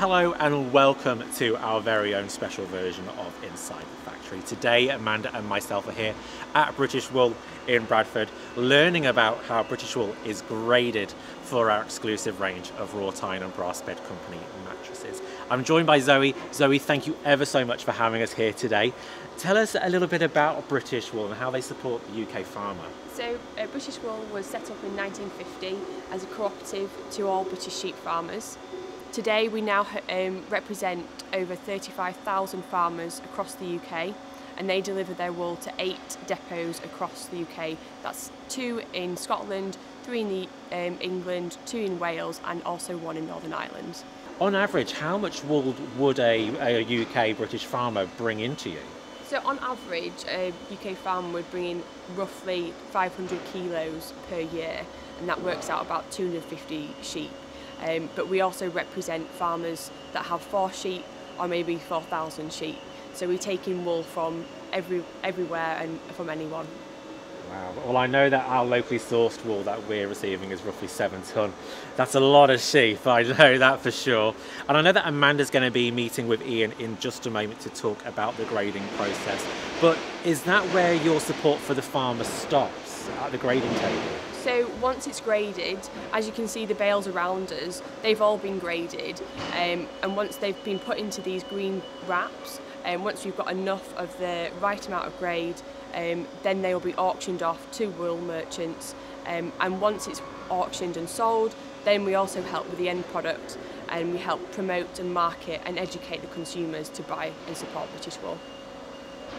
Hello and welcome to our very own special version of Inside the Factory. Today Amanda and myself are here at British Wool in Bradford, learning about how British Wool is graded for our exclusive range of wrought iron and brass bed company mattresses. I'm joined by Zoe. Zoe, thank you ever so much for having us here today. Tell us a little bit about British Wool and how they support the UK farmer. So British Wool was set up in 1950 as a cooperative to all British sheep farmers. Today we now represent over 35,000 farmers across the UK, and they deliver their wool to 8 depots across the UK. That's 2 in Scotland, 3 in England, 2 in Wales, and also 1 in Northern Ireland. On average, how much wool would a UK British farmer bring into you? So on average, a UK farmer would bring in roughly 500 kilos per year, and that works out about 250 sheep. But we also represent farmers that have 4 sheep or maybe 4,000 sheep. So we take in wool from everywhere and from anyone. Wow. Well, I know that our locally sourced wool that we're receiving is roughly 7 tonne. That's a lot of sheep, I know that for sure. And I know that Amanda's going to be meeting with Ian in just a moment to talk about the grading process. But is that where your support for the farmer stops, at the grading table? So once it's graded, as you can see the bales around us, they've all been graded, and once they've been put into these green wraps, once we've got enough of the right amount of grade, then they will be auctioned off to wool merchants, and once it's auctioned and sold, then we also help with the end product, and we help promote and market and educate the consumers to buy and support British Wool.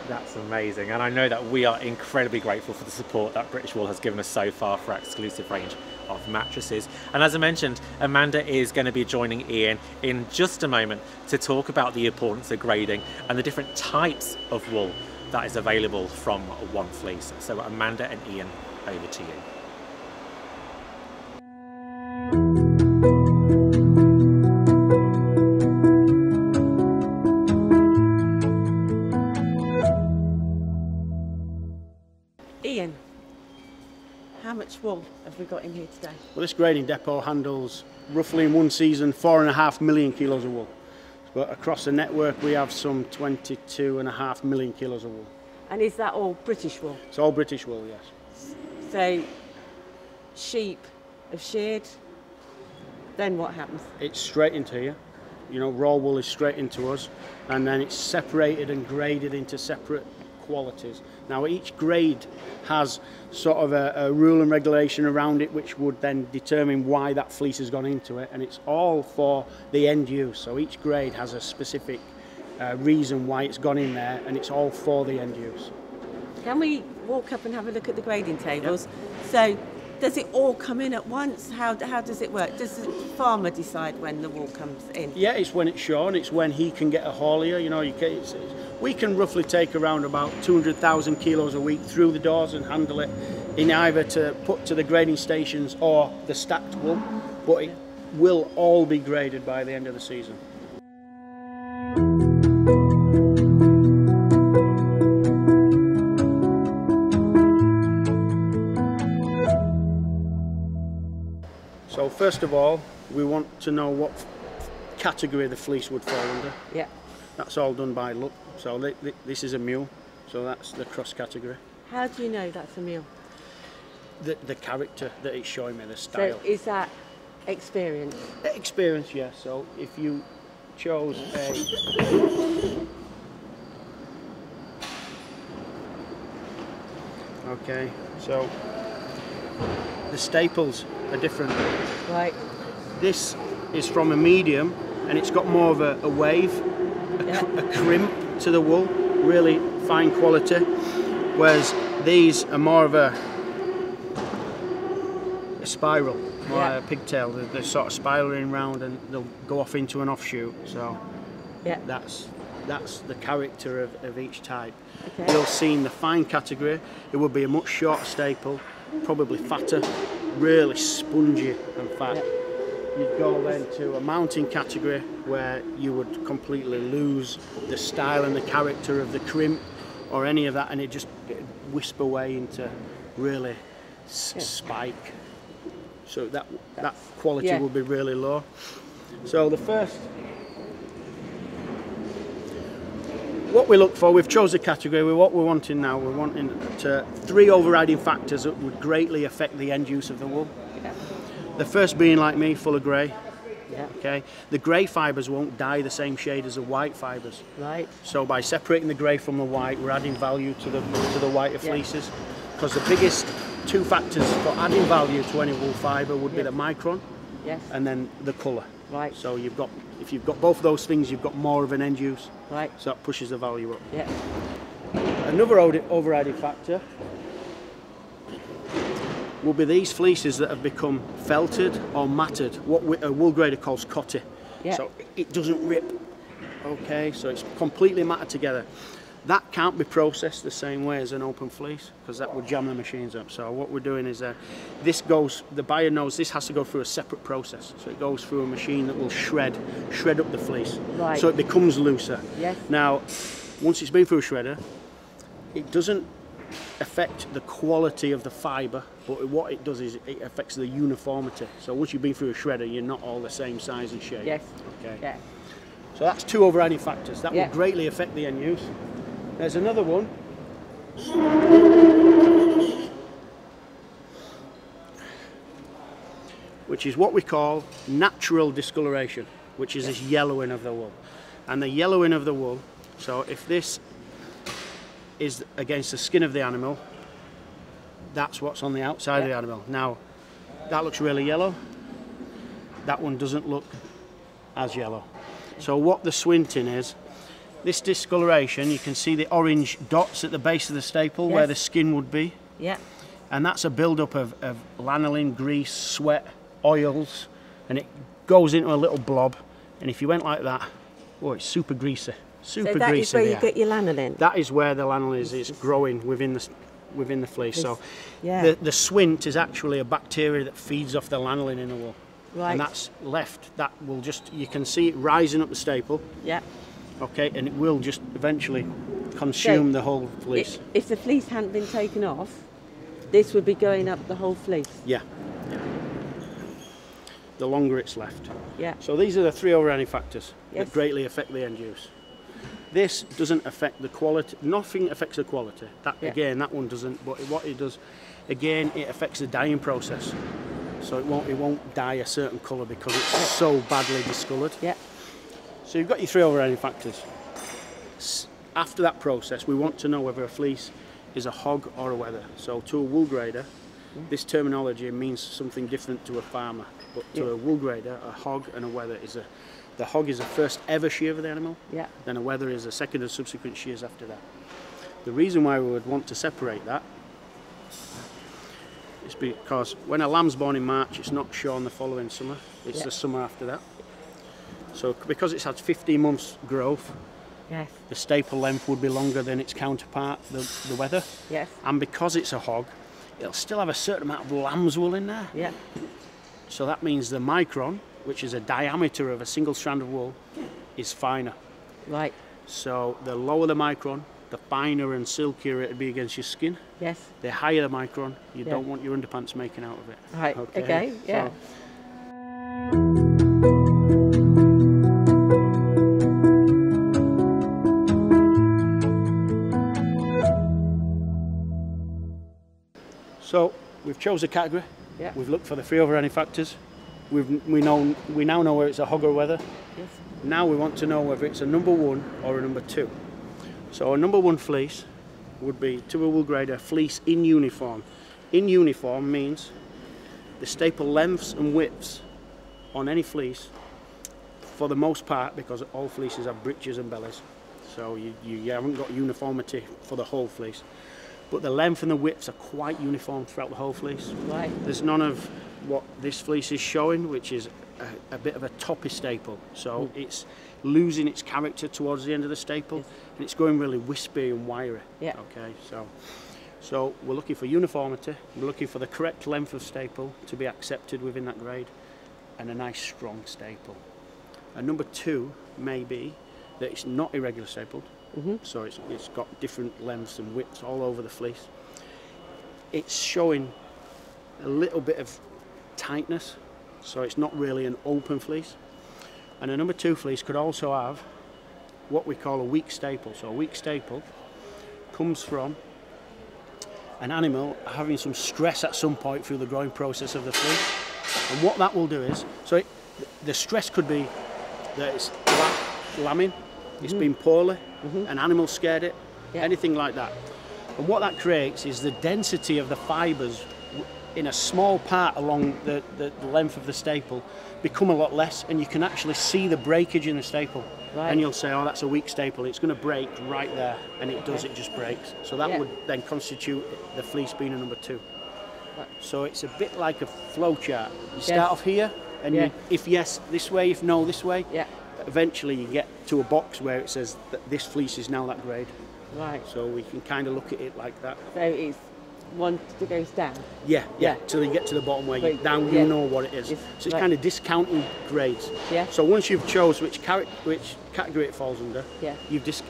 That's amazing, and I know that we are incredibly grateful for the support that British Wool has given us so far for our exclusive range of mattresses. And as I mentioned, Amanda is going to be joining Ian in just a moment to talk about the importance of grading and the different types of wool that is available from one fleece. So Amanda and Ian, over to you. Ian, how much wool have we got in here today? Well, this grading depot handles roughly in one season 4.5 million kilos of wool. But across the network we have some 22.5 million kilos of wool. And is that all British wool? It's all British wool, yes. So sheep have sheared, then what happens? It's straight into here. You know, raw wool is straight into us, and then it's separated and graded into separate qualities. Now each grade has sort of a rule and regulation around it which would then determine why that fleece has gone into it, and it's all for the end use. So each grade has a specific reason why it's gone in there, and it's all for the end use. Can we walk up and have a look at the grading tables? Yep. So does it all come in at once? How does it work? Does the farmer decide when the wool comes in? Yeah, it's when it's shorn. It's when he can get a haulier. You know, we can roughly take around about 200,000 kilos a week through the doors and handle it in either to put to the grading stations or the stacked wool, but it will all be graded by the end of the season. So first of all, we want to know what category the fleece would fall under. Yeah. That's all done by look. So this is a mule, so that's the cross category. How do you know that's a mule? The character that it's showing me, the style. So is that experience? Experience, yes. Yeah. So if you chose a... Okay, so the staples are different. Right. This is from a medium, and it's got more of a wave, a crimp to the wool, really fine quality, whereas these are more of a spiral, more a pigtail. They're sort of spiraling round and they'll go off into an offshoot. So that's the character of each type. Okay. You'll see in the fine category, it would be a much shorter staple, probably fatter, really spongy and fat. You'd go then to a mountain category where you would completely lose the style and the character of the crimp or any of that, and it'd wisp away into really spike. So that quality will be really low. So the first what we look for, we've chosen a category. What we're wanting now, we're wanting three overriding factors that would greatly affect the end use of the wool. Yeah. The first being, like me, full of grey. Yeah. Okay. The grey fibres won't dye the same shade as the white fibres. Right. So by separating the grey from the white, we're adding value to the whiter fleeces. Because the biggest two factors for adding value to any wool fibre would be the micron, and then the colour. Right. So if you've got both of those things, you've got more of an end use. Right. So that pushes the value up. Yeah. Another overriding factor will be these fleeces that have become felted or matted, what a wool grader calls cotty. Yeah. So it doesn't rip. Okay, so it's completely matted together. That can't be processed the same way as an open fleece, because that would jam the machines up. So what we're doing is the buyer knows this has to go through a separate process. So it goes through a machine that will shred up the fleece. Right. So it becomes looser. Yes. Now, once it's been through a shredder, it doesn't affect the quality of the fibre, but what it does is it affects the uniformity. So once you've been through a shredder, you're not all the same size and shape. Yes. Okay. Yeah. So that's two overriding factors. That will greatly affect the end use. There's another one. Which is what we call natural discoloration, which is this yellowing of the wool. And the yellowing of the wool, so if this is against the skin of the animal, that's what's on the outside of the animal. Now, that looks really yellow. That one doesn't look as yellow. So what the swinting is, this discoloration, you can see the orange dots at the base of the staple where the skin would be. Yeah. And that's a build-up of lanolin, grease, sweat, oils, and it goes into a little blob. And if you went like that, oh, it's super greasy. Super so that greasy. Is where you get your lanolin? That is where the lanolin is. It's growing within the fleece. So yeah. the swint is actually a bacteria that feeds off the lanolin in the wool. Right. And that's left. That will just, you can see it rising up the staple. Yeah. Okay, and it will just eventually consume the whole fleece. If the fleece hadn't been taken off, this would be going up the whole fleece. Yeah. The longer it's left. Yeah. So these are the three overriding factors that greatly affect the end use. This doesn't affect the quality. Nothing affects the quality. That again, that one doesn't. But what it does, again, it affects the dyeing process. So it won't dye a certain colour because it's so badly discoloured. Yeah. So you've got your three overriding factors. After that process, we want to know whether a fleece is a hog or a wether. So to a wool grader, this terminology means something different to a farmer. But to a wool grader, a hog and a wether is the hog is the first ever shear of the animal. Yeah. Then a wether is the second and subsequent shears after that. The reason why we would want to separate that is because when a lamb's born in March, it's not shorn the following summer. It's the summer after that. So because it's had 15 months growth, the staple length would be longer than its counterpart, the wether. Yes. And because it's a hog, it'll still have a certain amount of lamb's wool in there. Yeah. So that means the micron, which is a diameter of a single strand of wool, is finer. Right. So the lower the micron, the finer and silkier it'd be against your skin. Yes. The higher the micron, you don't want your underpants making out of it. Right. Okay. Yeah. So we've chosen a category. Yeah. We've looked for the three overriding factors. We now know whether it's a hog or wether. Yes. Now we want to know whether it's a number one or a number two. So a number one fleece would be, to a wool grader, fleece in uniform. In uniform means the staple lengths and widths on any fleece, for the most part, because all fleeces have breeches and bellies, so you haven't got uniformity for the whole fleece. But the length and the widths are quite uniform throughout the whole fleece. Right. There's none of what this fleece is showing, which is a bit of a toppy staple. So it's losing its character towards the end of the staple, and it's going really wispy and wiry. Yeah. Okay. So we're looking for uniformity. We're looking for the correct length of staple to be accepted within that grade, and a nice strong staple. And number two may be that it's not irregular stapled. So it's got different lengths and widths all over the fleece. It's showing a little bit of tightness, so it's not really an open fleece. And a number two fleece could also have what we call a weak staple. So a weak staple comes from an animal having some stress at some point through the growing process of the fleece. And what that will do is, the stress could be that it's lambing, it's been poorly, an animal scared it, anything like that. And what that creates is the density of the fibres in a small part along the length of the staple become a lot less, and you can actually see the breakage in the staple. Right. And you'll say, oh, that's a weak staple, it's going to break right there, and it does, it just breaks. So that would then constitute the fleece being a number 2. Right. So it's a bit like a flow chart. You start off here, and you, if yes, this way, if no, this way. Yeah. Eventually you get to a box where it says that this fleece is now that grade. Right. So we can kind of look at it like that. So it's one that goes down? Yeah, till you get to the bottom where you down, you know what it is. So it's kind of discounting grades. Yeah. So once you've chose which category it falls under,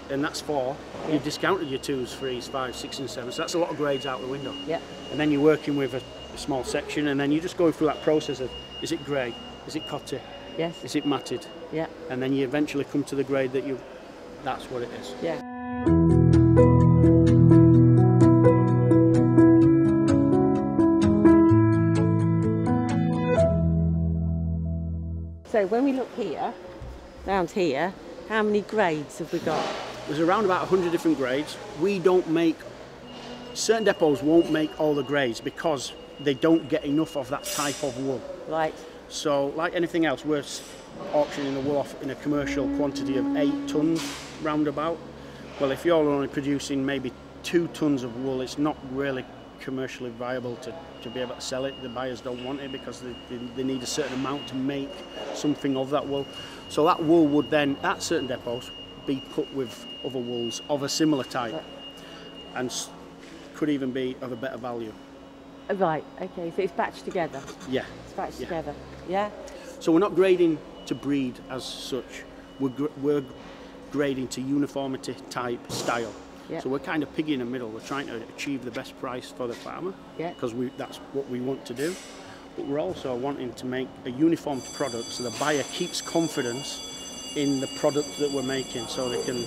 and that's 4, you've discounted your 2s, 3s, 5s, 6s and 7s. So that's a lot of grades out the window. Yeah. And then you're working with a small section, and then you just go through that process of, is it grey? Is it cotty? Yes. Is it matted? Yeah. And then you eventually come to the grade that that's what it is. Yeah. So when we look here, around here, how many grades have we got? There's around about 100 different grades. We don't make, certain depots won't make all the grades because they don't get enough of that type of wool. Right. So like anything else, we're auctioning the wool off in a commercial quantity of 8 tonnes roundabout. Well, if you're only producing maybe 2 tonnes of wool, it's not really commercially viable to be able to sell it. The buyers don't want it because they need a certain amount to make something of that wool. So that wool would then, at certain depots, be put with other wools of a similar type and could even be of a better value. Right, okay, so it's batched together? Yeah. It's batched together, yeah? So we're not grading to breed as such, we're grading to uniformity, type, style. Yep. So we're kind of piggy in the middle. We're trying to achieve the best price for the farmer because that's what we want to do. But we're also wanting to make a uniform product so the buyer keeps confidence in the product that we're making, so they can,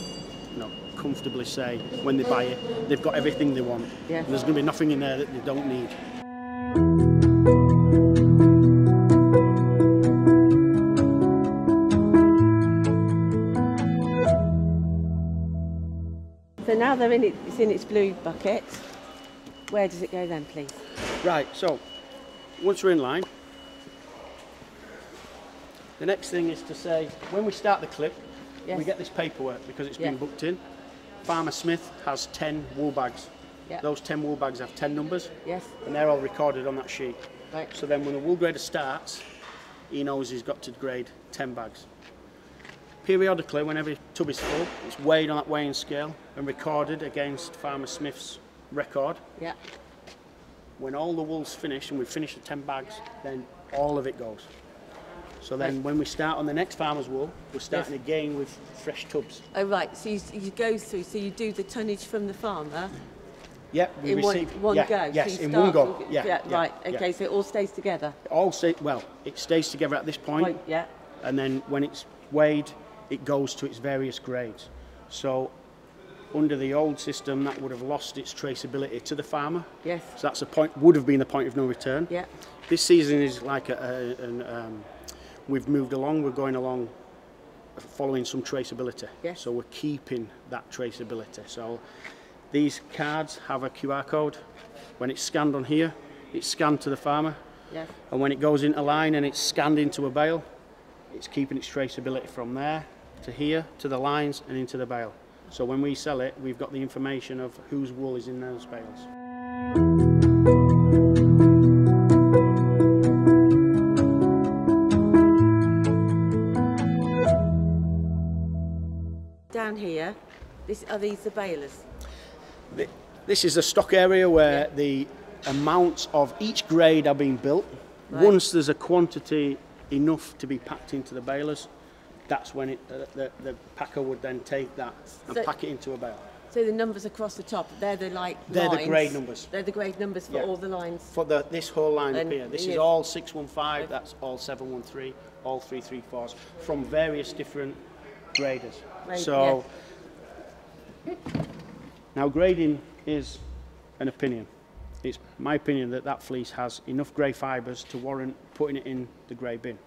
comfortably say when they buy it, they've got everything they want. And there's going to be nothing in there that they don't need. So now it's in its blue bucket. Where does it go then, please? Right, so once we're in line, the next thing is to say, when we start the clip, we get this paperwork because it's been booked in. Farmer Smith has 10 wool bags. Those 10 wool bags have 10 numbers. And they're all recorded on that sheet. Right. So then when the wool grader starts, he knows he's got to grade 10 bags. Periodically, when every tub is full, it's weighed on that weighing scale and recorded against Farmer Smith's record. Yeah. When all the wool's finished and we've finished the 10 bags, then all of it goes. So then when we start on the next farmer's wool, we're starting again with fresh tubs. Oh right, so you go through, so you do the tonnage from the farmer. Yeah, we receive one go. Yes, so in one go. Right. Okay, so it all stays together. It stays together at this point. Yeah. And then when it's weighed, it goes to its various grades. So under the old system, that would have lost its traceability to the farmer. Yes. So that's would have been the point of no return. Yeah. This season is like we've moved along. We're going along, following some traceability. Yes. So we're keeping that traceability. So these cards have a QR code. When it's scanned on here, it's scanned to the farmer. Yes. And when it goes into line and it's scanned into a bale, it's keeping its traceability from there to here, to the lines and into the bale. So when we sell it, we've got the information of whose wool is in those bales. Down here, are these the balers? This is a stock area where the amounts of each grade are being built. Right. Once there's a quantity enough to be packed into the balers, that's when the packer would then take that and pack it into a bale. So the numbers across the top, they're the They're lines. The grade numbers. They're the grade numbers for all the lines. For this whole line up here. This is all 615, that's all 713, all 334s from various different graders. Right, So now grading is an opinion. It's my opinion that that fleece has enough grey fibres to warrant putting it in the grey bin.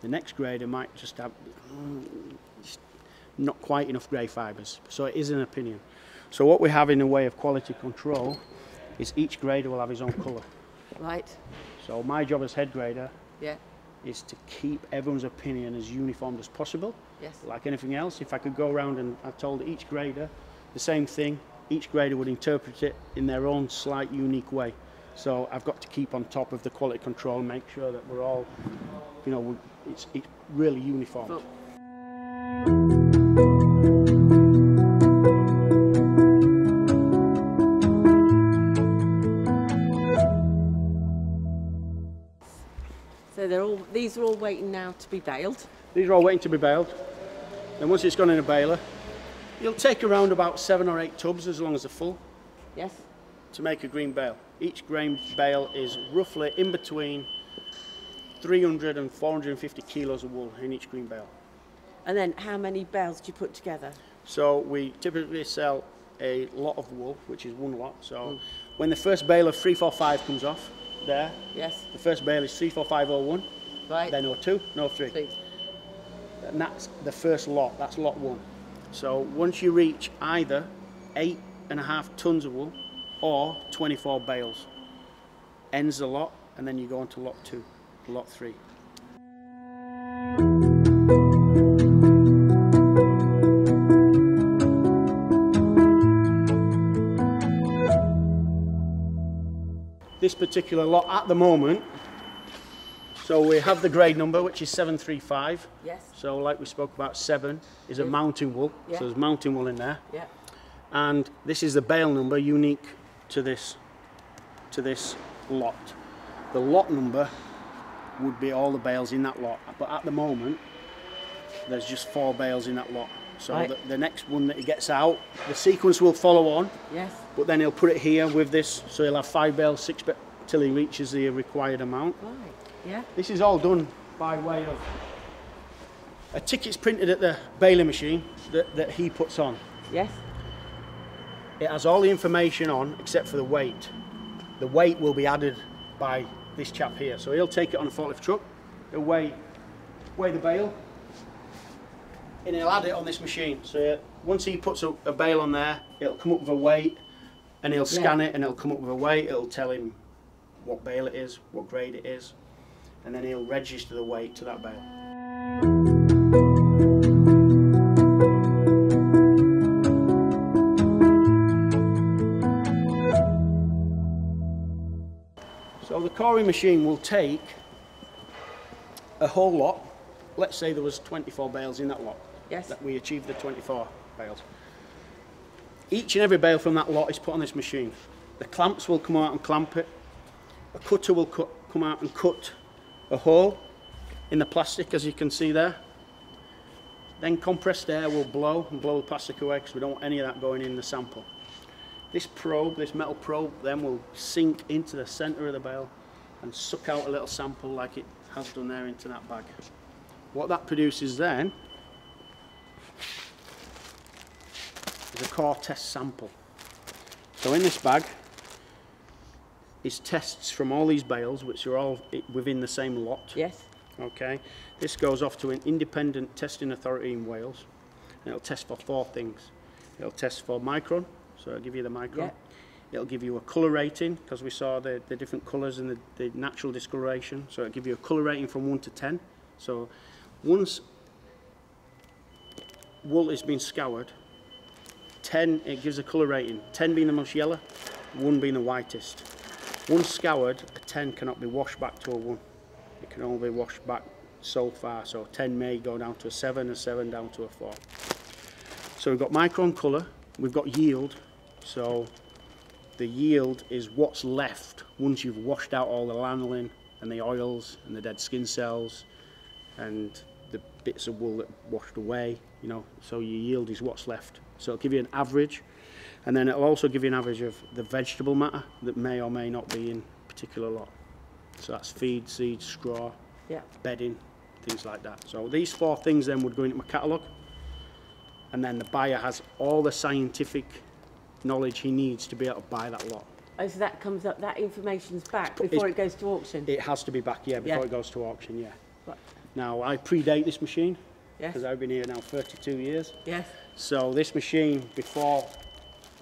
The next grader might just have not quite enough grey fibres, so it is an opinion. So what we have in the way of quality control is each grader will have his own colour. Right. So my job as head grader Yeah. is to keep everyone's opinion as uniform as possible. Yes. Like anything else, if I could go around and I told each grader the same thing, each grader would interpret it in their own slight unique way. So I've got to keep on top of the quality control and make sure that we're all, you know, it's really uniform. But so these are all waiting now to be baled. These are all waiting to be baled. And once it's gone in a baler, you'll take around about 7 or 8 tubs, as long as they're full, Yes. to make a green bale. Each grain bale is roughly in between 300 and 450 kilos of wool in each green bale. And then how many bales do you put together? So we typically sell a lot of wool, which is one lot. So when the first bale of 345 comes off, there, Yes. the first bale is 34501, Right. then 02, no 3. Three. And that's the first lot, that's lot 1. So once you reach either 8.5 tons of wool or 24 bales, ends the lot, and then you go on to lot 2, lot 3. This particular lot at the moment, so we have the grade number, which is 735. Yes. So like we spoke about, 7 is a mountain wool, Yeah. so there's mountain wool in there. Yeah. And this is the bale number unique to this lot. The lot number would be all the bales in that lot, but at the moment there's just 4 bales in that lot. So Right. the next one that he gets out, the sequence will follow on, Yes. but then he'll put it here with this, so he'll have 5 bales, 6 bales, till he reaches the required amount. Right. Yeah. This is all done by way of a ticket's printed at the baling machine that he puts on. Yes. It has all the information on except for the weight. The weight will be added by this chap here. So he'll take it on a forklift truck, he'll weigh the bale, and he'll add it on this machine. So once he puts a bale on there, it'll come up with a weight, and he'll scan it and it'll come up with a weight. It'll tell him what bale it is, what grade it is, and then he'll register the weight to that bale. So the coring machine will take a whole lot. Let's say there was 24 bales in that lot. Yes. That we achieved the 24 bales. Each and every bale from that lot is put on this machine. The clamps will come out and clamp it. A cutter will come out and cut a hole in the plastic, as you can see there. Then compressed air will blow the plastic away, because we don't want any of that going in the sample. This probe, this metal probe, then will sink into the centre of the bale and suck out a little sample like it has done there into that bag. What that produces then is a core test sample. So in this bag is tests from all these bales, which are all within the same lot. Yes. Okay, this goes off to an independent testing authority in Wales, and it'll test for 4 things. It'll test for micron, so it'll give you the micron. Yeah. It'll give you a colour rating, because we saw the different colours and the natural discoloration, so it'll give you a colour rating from 1 to 10. So once wool has been scoured, 10, it gives a colour rating, 10 being the most yellow, 1 being the whitest. Once scoured, a 10 cannot be washed back to a 1. It can only be washed back so far, so 10 may go down to a 7, a 7 down to a 4. So we've got micron colour, we've got yield, so the yield is what's left once you've washed out all the lanolin and the oils and the dead skin cells and the bits of wool that washed away, you know, so your yield is what's left. So it'll give you an average, and then it'll also give you an average of the vegetable matter that may or may not be in a particular lot. So that's feed, seed, straw, Yeah. bedding, things like that. So these 4 things then would go into my catalogue, and then the buyer has all the scientific knowledge he needs to be able to buy that lot. Oh, so that comes up, that information's back before it goes to auction? It has to be back, yeah, before it goes to auction, yeah. Right. Now, I predate this machine, Yes. because I've been here now 32 years. Yes. So this machine, before,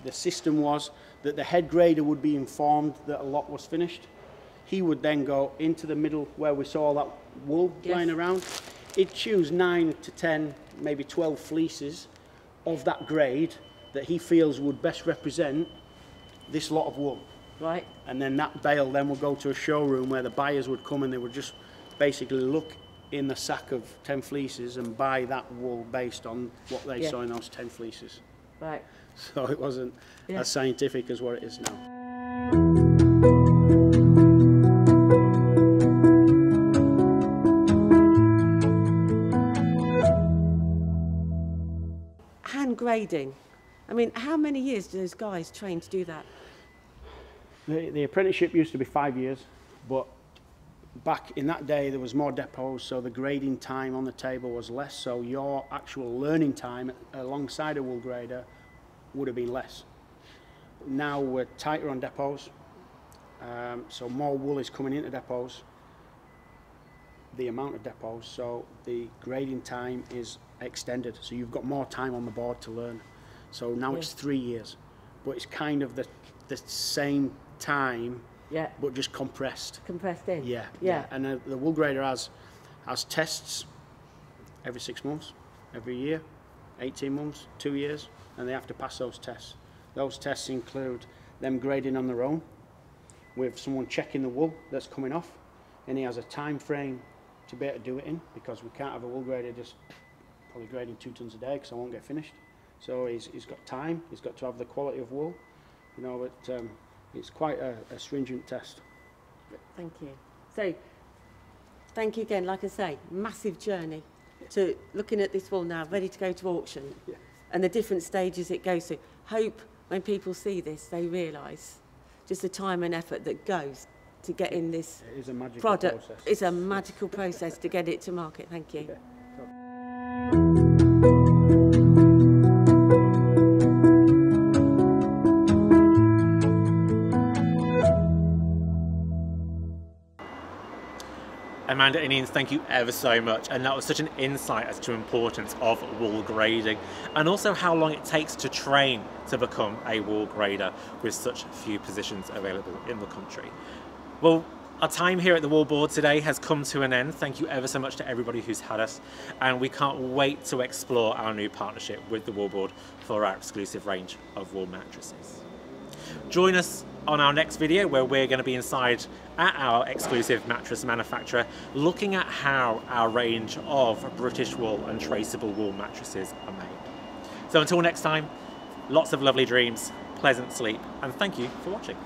the system was that the head grader would be informed that a lot was finished. He would then go into the middle where we saw that wool lying around. He'd choose 9 to 10, maybe 12 fleeces of that grade that he feels would best represent this lot of wool. Right. And then that bale then would go to a showroom where the buyers would come and they would just basically look in the sack of 10 fleeces and buy that wool based on what they saw in those 10 fleeces. Right. So it wasn't as scientific as what it is now. Hand grading. I mean, how many years do those guys train to do that? The apprenticeship used to be 5 years, but back in that day there was more depots, so the grading time on the table was less, so your actual learning time alongside a wool grader would have been less. Now we're tighter on depots, so more wool is coming into depots, the amount of depots, so the grading time is extended, so you've got more time on the board to learn. So now it's 3 years, but it's kind of the same time, but just compressed. Compressed in? Yeah. And the wool grader has tests every 6 months, every year, 18 months, 2 years, and they have to pass those tests. Those tests include them grading on their own, with someone checking the wool that's coming off, and he has a time frame to be able to do it in, because we can't have a wool grader just probably grading 2 tons a day because I won't get finished. So he's got time, he's got to have the quality of wool, you know, but it's quite a stringent test. Thank you. So, thank you again. Like I say, massive journey to looking at this wool now, ready to go to auction, and the different stages it goes through. Hope when people see this, they realise just the time and effort that goes to get in this product. It's a magical process to get it to market. Thank you. Amanda and Ian, thank you ever so much, and that was such an insight as to the importance of wool grading and also how long it takes to train to become a wool grader with such few positions available in the country. Well, our time here at the Wool Board today has come to an end. Thank you ever so much to everybody who's had us, and we can't wait to explore our new partnership with the Wool Board for our exclusive range of wool mattresses. Join us on our next video where we're going to be inside at our exclusive mattress manufacturer looking at how our range of British wool and traceable wool mattresses are made. So until next time, lots of lovely dreams, pleasant sleep, and thank you for watching.